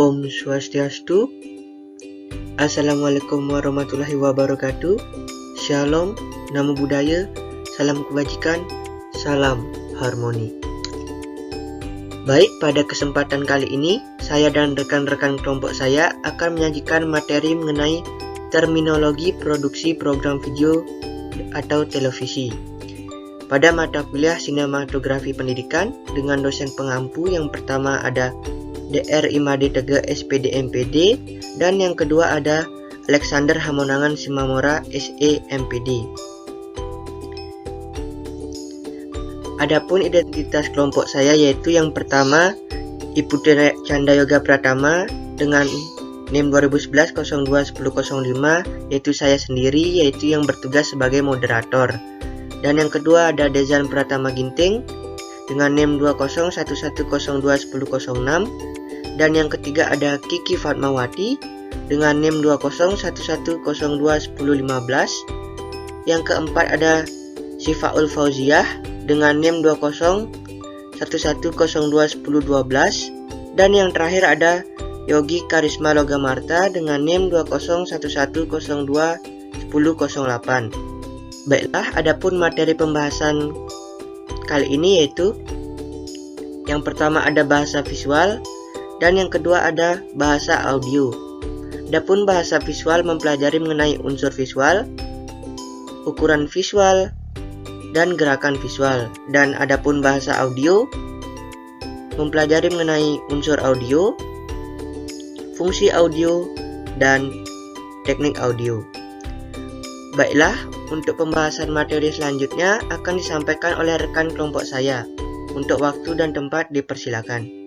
Om Swastiastu. Assalamualaikum warahmatullahi wabarakatuh. Shalom, Namo Buddhaya, salam kebajikan, salam harmoni. Baik, pada kesempatan kali ini, saya dan rekan-rekan kelompok saya akan menyajikan materi mengenai terminologi produksi program video atau televisi. Pada mata kuliah Sinematografi Pendidikan dengan dosen pengampu yang pertama ada Dr. Imade Teguh SPD MPD dan yang kedua ada Alexander Hamonangan Simamora SE MPD. Adapun identitas kelompok saya yaitu yang pertama Ibu Tere Candayoga Pratama dengan NIM 2011-02-1005 yaitu saya sendiri yaitu yang bertugas sebagai moderator. Dan yang kedua ada Dezan Pratama Ginting dengan NIM 2011021006 dan yang ketiga ada Kiki Fatmawati dengan NIM 2011021015. Yang keempat ada Sifaul Fauziah dengan NIM 2011021012 dan yang terakhir ada Yogi Karisma Logamarta dengan NIM 2011021008. Baiklah, adapun materi pembahasan kali ini yaitu yang pertama ada bahasa visual dan yang kedua ada bahasa audio. Adapun bahasa visual mempelajari mengenai unsur visual, ukuran visual, dan gerakan visual. Dan adapun bahasa audio mempelajari mengenai unsur audio, fungsi audio, dan teknik audio. Baiklah, untuk pembahasan materi selanjutnya akan disampaikan oleh rekan kelompok saya. Untuk waktu dan tempat dipersilakan.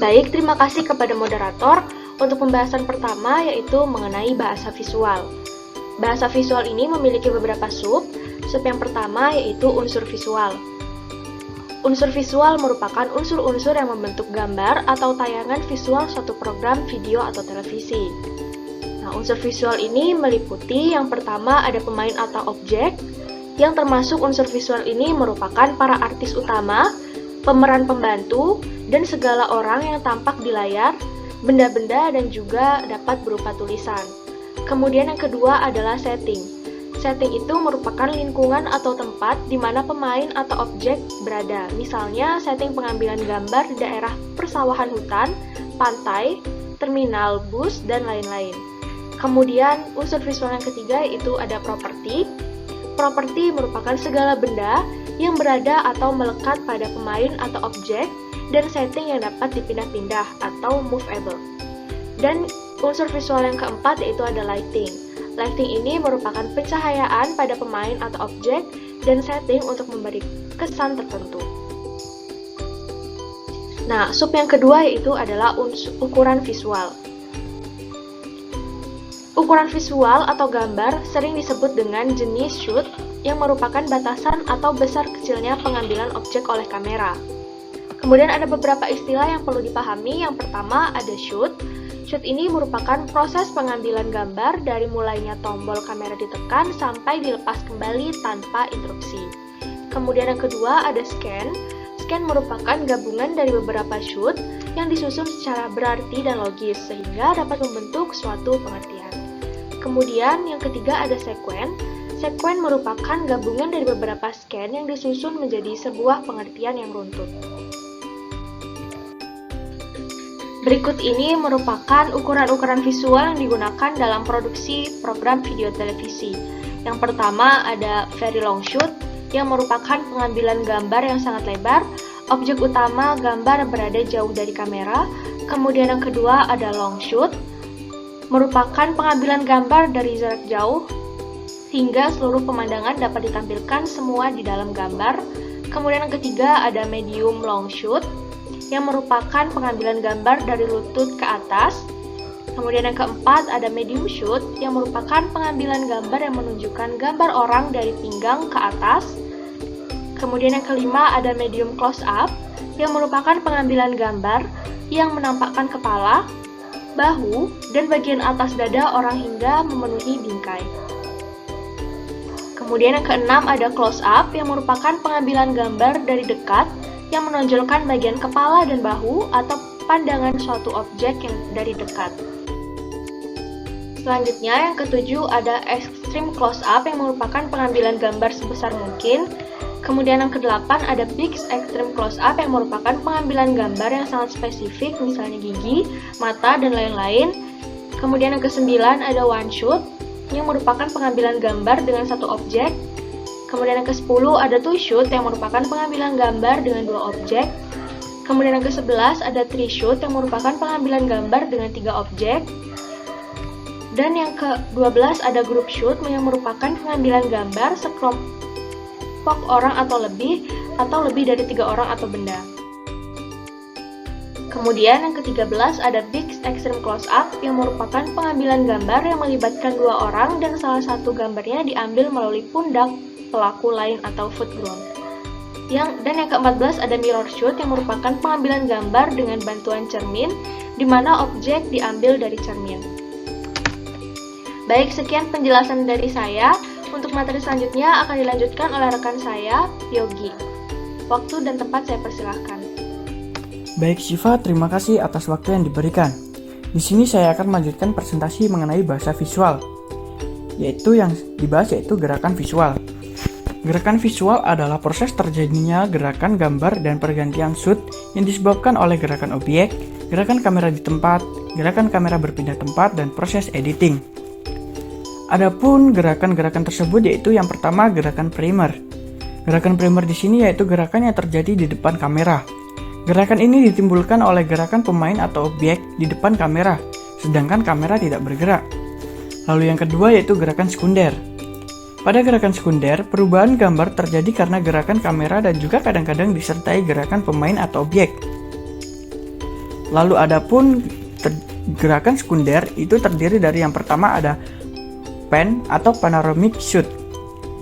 Baik, terima kasih kepada moderator untuk pembahasan pertama yaitu mengenai bahasa visual. Bahasa visual ini memiliki beberapa sub. Sub yang pertama yaitu unsur visual. Unsur visual merupakan unsur-unsur yang membentuk gambar atau tayangan visual suatu program video atau televisi. Nah, unsur visual ini meliputi yang pertama ada pemain atau objek, yang termasuk unsur visual ini merupakan para artis utama, pemeran pembantu, dan segala orang yang tampak di layar, benda-benda dan juga dapat berupa tulisan. Kemudian yang kedua adalah setting. Setting itu merupakan lingkungan atau tempat di mana pemain atau objek berada. Misalnya setting pengambilan gambar di daerah persawahan hutan, pantai, terminal bus, dan lain-lain. Kemudian unsur visual yang ketiga yaitu ada properti. Properti merupakan segala benda yang berada atau melekat pada pemain atau objek dan setting yang dapat dipindah-pindah atau movable. Dan unsur visual yang keempat yaitu ada lighting. Lighting ini merupakan pencahayaan pada pemain atau objek dan setting untuk memberi kesan tertentu. Nah, sub yang kedua yaitu adalah ukuran visual. Ukuran visual atau gambar sering disebut dengan jenis shoot yang merupakan batasan atau besar kecilnya pengambilan objek oleh kamera. Kemudian ada beberapa istilah yang perlu dipahami. Yang pertama ada shoot. Shoot ini merupakan proses pengambilan gambar dari mulainya tombol kamera ditekan sampai dilepas kembali tanpa interupsi. Kemudian yang kedua ada scan. Scan merupakan gabungan dari beberapa shoot yang disusun secara berarti dan logis sehingga dapat membentuk suatu pengertian. Kemudian yang ketiga ada sequen. Sequen merupakan gabungan dari beberapa scan yang disusun menjadi sebuah pengertian yang runtut. Berikut ini merupakan ukuran-ukuran visual yang digunakan dalam produksi program video televisi. Yang pertama ada very long shoot yang merupakan pengambilan gambar yang sangat lebar. Objek utama gambar berada jauh dari kamera. Kemudian yang kedua ada long shoot, merupakan pengambilan gambar dari jarak jauh hingga seluruh pemandangan dapat ditampilkan semua di dalam gambar. Kemudian yang ketiga ada medium long shoot yang merupakan pengambilan gambar dari lutut ke atas. Kemudian yang keempat ada medium shoot yang merupakan pengambilan gambar yang menunjukkan gambar orang dari pinggang ke atas. Kemudian yang kelima ada medium close up yang merupakan pengambilan gambar yang menampakkan kepala, bahu, dan bagian atas dada orang hingga memenuhi bingkai. Kemudian yang keenam ada close up yang merupakan pengambilan gambar dari dekat yang menonjolkan bagian kepala dan bahu atau pandangan suatu objek yang dari dekat. Selanjutnya, yang ketujuh ada extreme close-up yang merupakan pengambilan gambar sebesar mungkin. Kemudian yang kedelapan ada big extreme close-up yang merupakan pengambilan gambar yang sangat spesifik, misalnya gigi, mata, dan lain-lain. Kemudian yang kesembilan ada one shot yang merupakan pengambilan gambar dengan satu objek. Kemudian yang ke-10 ada two shoot yang merupakan pengambilan gambar dengan dua objek. Kemudian yang ke-11 ada three shoot yang merupakan pengambilan gambar dengan tiga objek. Dan yang ke-12 ada group shoot yang merupakan pengambilan gambar sekelompok orang atau lebih dari 3 orang atau benda. Kemudian yang ke-13 ada big extreme close-up yang merupakan pengambilan gambar yang melibatkan 2 orang dan salah satu gambarnya diambil melalui pundak pelaku lain atau foreground. Dan yang ke-14 ada mirror shoot yang merupakan pengambilan gambar dengan bantuan cermin di mana objek diambil dari cermin. Baik, sekian penjelasan dari saya. Untuk materi selanjutnya akan dilanjutkan oleh rekan saya, Yogi. Waktu dan tempat saya persilahkan. Baik Syifa, terima kasih atas waktu yang diberikan. Di sini saya akan melanjutkan presentasi mengenai bahasa visual, yaitu yang dibahas yaitu gerakan visual. Gerakan visual adalah proses terjadinya gerakan gambar dan pergantian shoot yang disebabkan oleh gerakan objek, gerakan kamera di tempat, gerakan kamera berpindah tempat, dan proses editing. Adapun gerakan-gerakan tersebut yaitu yang pertama gerakan primer. Gerakan primer di sini yaitu gerakan yang terjadi di depan kamera. Gerakan ini ditimbulkan oleh gerakan pemain atau objek di depan kamera, sedangkan kamera tidak bergerak. Lalu yang kedua yaitu gerakan sekunder. Pada gerakan sekunder, perubahan gambar terjadi karena gerakan kamera dan juga kadang-kadang disertai gerakan pemain atau objek. Lalu adapun gerakan sekunder itu terdiri dari yang pertama ada pan atau panoramic shoot,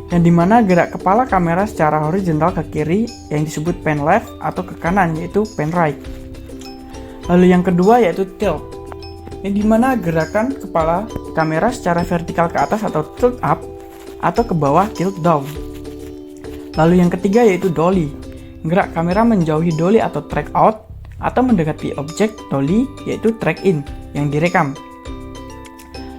yang dimana gerak kepala kamera secara horizontal ke kiri yang disebut pan left atau ke kanan yaitu pan right. Lalu yang kedua yaitu tilt, yang dimana gerakan kepala kamera secara vertikal ke atas atau tilt up atau ke bawah tilt down. Lalu yang ketiga yaitu dolly, gerak kamera menjauhi dolly atau track out atau mendekati objek dolly yaitu track in yang direkam.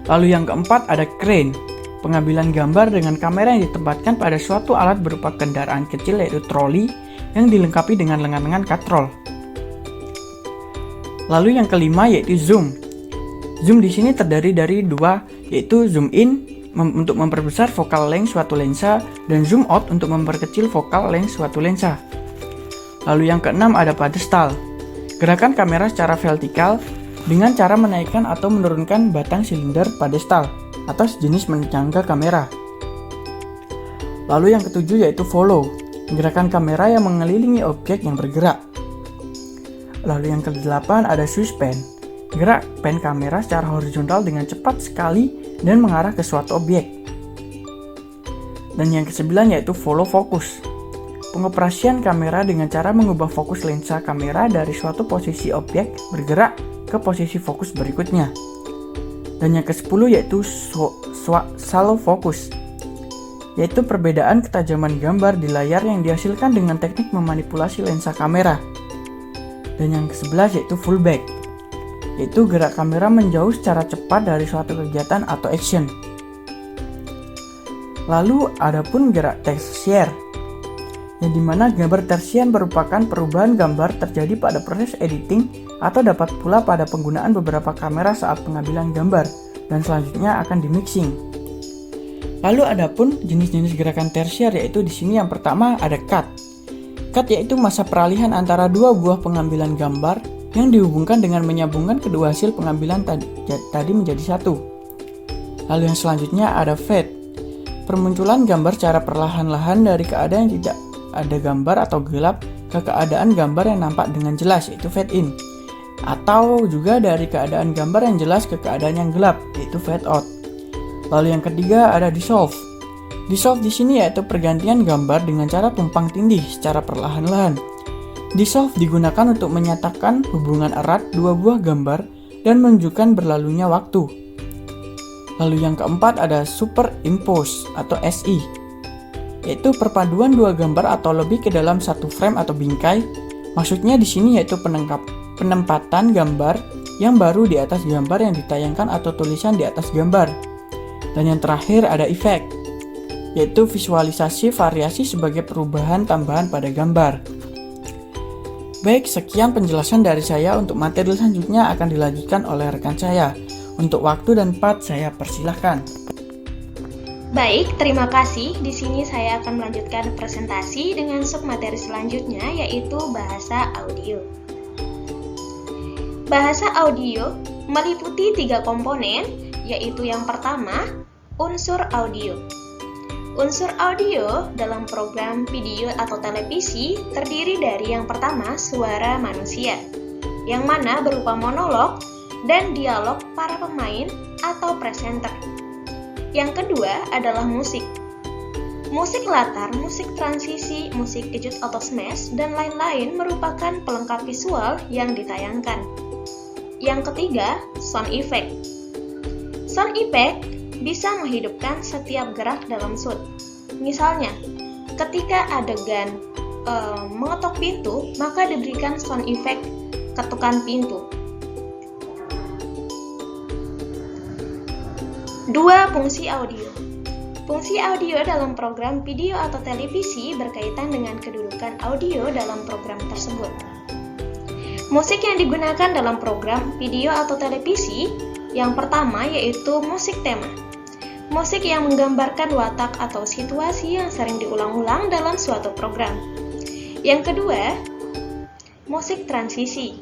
Lalu yang keempat ada crane, pengambilan gambar dengan kamera yang ditempatkan pada suatu alat berupa kendaraan kecil yaitu troli yang dilengkapi dengan lengan-lengan katrol. Lalu yang kelima yaitu zoom. Zoom di sini terdiri dari dua, yaitu zoom in untuk memperbesar focal length suatu lensa dan zoom out untuk memperkecil focal length suatu lensa. Lalu yang keenam ada pedestal, gerakan kamera secara vertikal dengan cara menaikkan atau menurunkan batang silinder pedestal atau sejenis menyangga kamera. Lalu yang ketujuh yaitu follow, gerakan kamera yang mengelilingi objek yang bergerak. Lalu yang kedelapan ada suspend, gerak pan kamera secara horizontal dengan cepat sekali dan mengarah ke suatu objek. Dan yang kesembilan yaitu follow focus, pengoperasian kamera dengan cara mengubah fokus lensa kamera dari suatu posisi objek bergerak ke posisi fokus berikutnya. Dan yang ke-10 yaitu shallow focus, yaitu perbedaan ketajaman gambar di layar yang dihasilkan dengan teknik memanipulasi lensa kamera. Dan yang ke-11 yaitu full back, yaitu gerak kamera menjauh secara cepat dari suatu kegiatan atau action. Lalu adapun gerak tersier, yang dimana gambar tersier merupakan perubahan gambar terjadi pada proses editing atau dapat pula pada penggunaan beberapa kamera saat pengambilan gambar dan selanjutnya akan dimixing. Lalu adapun jenis-jenis gerakan tersier yaitu di sini yang pertama ada cut. Cut yaitu masa peralihan antara dua buah pengambilan gambar yang dihubungkan dengan menyambungkan kedua hasil pengambilan tadi menjadi satu. Lalu yang selanjutnya ada fade, permunculan gambar secara perlahan-lahan dari keadaan yang tidak ada gambar atau gelap ke keadaan gambar yang nampak dengan jelas yaitu fade in, atau juga dari keadaan gambar yang jelas ke keadaan yang gelap yaitu fade out. Lalu yang ketiga ada dissolve. Dissolve di sini yaitu pergantian gambar dengan cara tumpang tindih secara perlahan-lahan. Dissolve digunakan untuk menyatakan hubungan erat dua buah gambar dan menunjukkan berlalunya waktu. Lalu yang keempat ada superimpose atau SE, yaitu perpaduan dua gambar atau lebih ke dalam satu frame atau bingkai. Maksudnya di sini yaitu penempatan gambar yang baru di atas gambar yang ditayangkan atau tulisan di atas gambar. Dan yang terakhir ada efek, yaitu visualisasi variasi sebagai perubahan tambahan pada gambar. Baik, sekian penjelasan dari saya. Untuk materi selanjutnya akan dilanjutkan oleh rekan saya. Untuk waktu dan tempat saya persilahkan. Baik, terima kasih. Di sini saya akan melanjutkan presentasi dengan submateri selanjutnya, yaitu bahasa audio. Bahasa audio meliputi 3 komponen, yaitu yang pertama, unsur audio. Unsur audio dalam program video atau televisi terdiri dari yang pertama, suara manusia, yang mana berupa monolog dan dialog para pemain atau presenter. Yang kedua adalah musik. Musik latar, musik transisi, musik kejut atau smash, dan lain-lain merupakan pelengkap visual yang ditayangkan. Yang ketiga, sound effect. Sound effect bisa menghidupkan setiap gerak dalam shoot. Misalnya, ketika adegan mengetok pintu, maka diberikan sound effect ketukan pintu. 2. Fungsi audio. Fungsi audio dalam program video atau televisi berkaitan dengan kedudukan audio dalam program tersebut. Musik yang digunakan dalam program video atau televisi, yang pertama yaitu musik tema. Musik yang menggambarkan watak atau situasi yang sering diulang-ulang dalam suatu program. Yang kedua, musik transisi.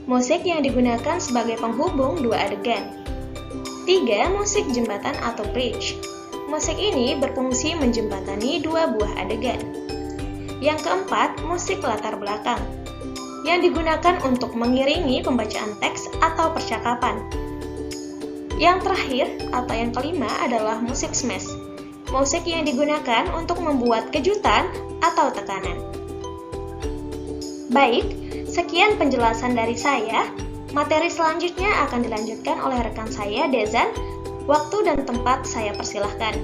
Musik yang digunakan sebagai penghubung 2 adegan. 3. Musik jembatan atau bridge. Musik ini berfungsi menjembatani 2 buah adegan. Yang keempat, musik latar belakang, yang digunakan untuk mengiringi pembacaan teks atau percakapan. Yang terakhir atau yang kelima adalah musik smash, musik yang digunakan untuk membuat kejutan atau tekanan. Baik, sekian penjelasan dari saya. Materi selanjutnya akan dilanjutkan oleh rekan saya, Dezan. Waktu dan tempat saya persilahkan.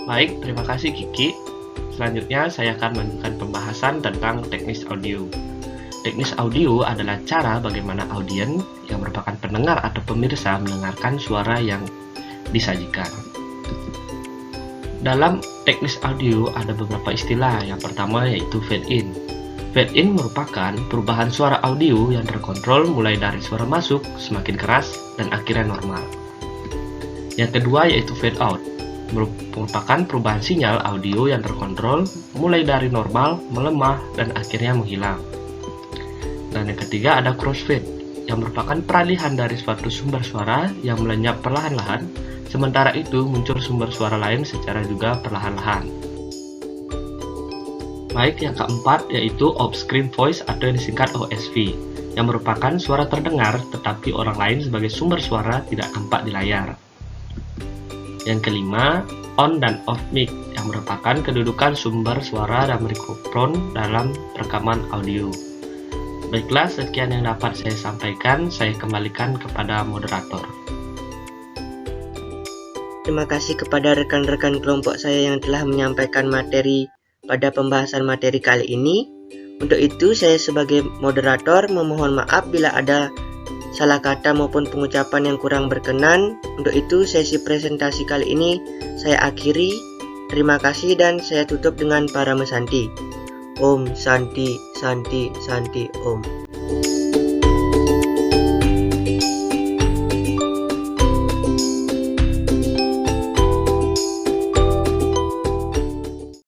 Baik, terima kasih Kiki. Selanjutnya saya akan melanjutkan pembahasan tentang teknis audio. Teknis audio adalah cara bagaimana audien yang merupakan pendengar atau pemirsa mendengarkan suara yang disajikan. Dalam teknis audio ada beberapa istilah. Yang pertama yaitu fade-in. Fade-in merupakan perubahan suara audio yang terkontrol mulai dari suara masuk semakin keras dan akhirnya normal. Yang kedua yaitu fade-out. Merupakan perubahan sinyal audio yang terkontrol mulai dari normal, melemah, dan akhirnya menghilang. Dan yang ketiga ada crossfade, yang merupakan peralihan dari suatu sumber suara yang melenyap perlahan-lahan, sementara itu muncul sumber suara lain secara juga perlahan-lahan. Baik, yang keempat yaitu off-screen voice atau yang disingkat OSV, yang merupakan suara terdengar tetapi orang lain sebagai sumber suara tidak tampak di layar. Yang kelima, on dan off mic, yang merupakan kedudukan sumber suara dan mikrofon dalam rekaman audio. Baiklah, sekian yang dapat saya sampaikan. Saya kembalikan kepada moderator. Terima kasih kepada rekan-rekan kelompok saya yang telah menyampaikan materi pada pembahasan materi kali ini. Untuk itu, saya sebagai moderator memohon maaf bila ada salah kata maupun pengucapan yang kurang berkenan. Untuk itu, sesi presentasi kali ini saya akhiri. Terima kasih dan saya tutup dengan Parama Santi. Om Santi Santi Santi Om.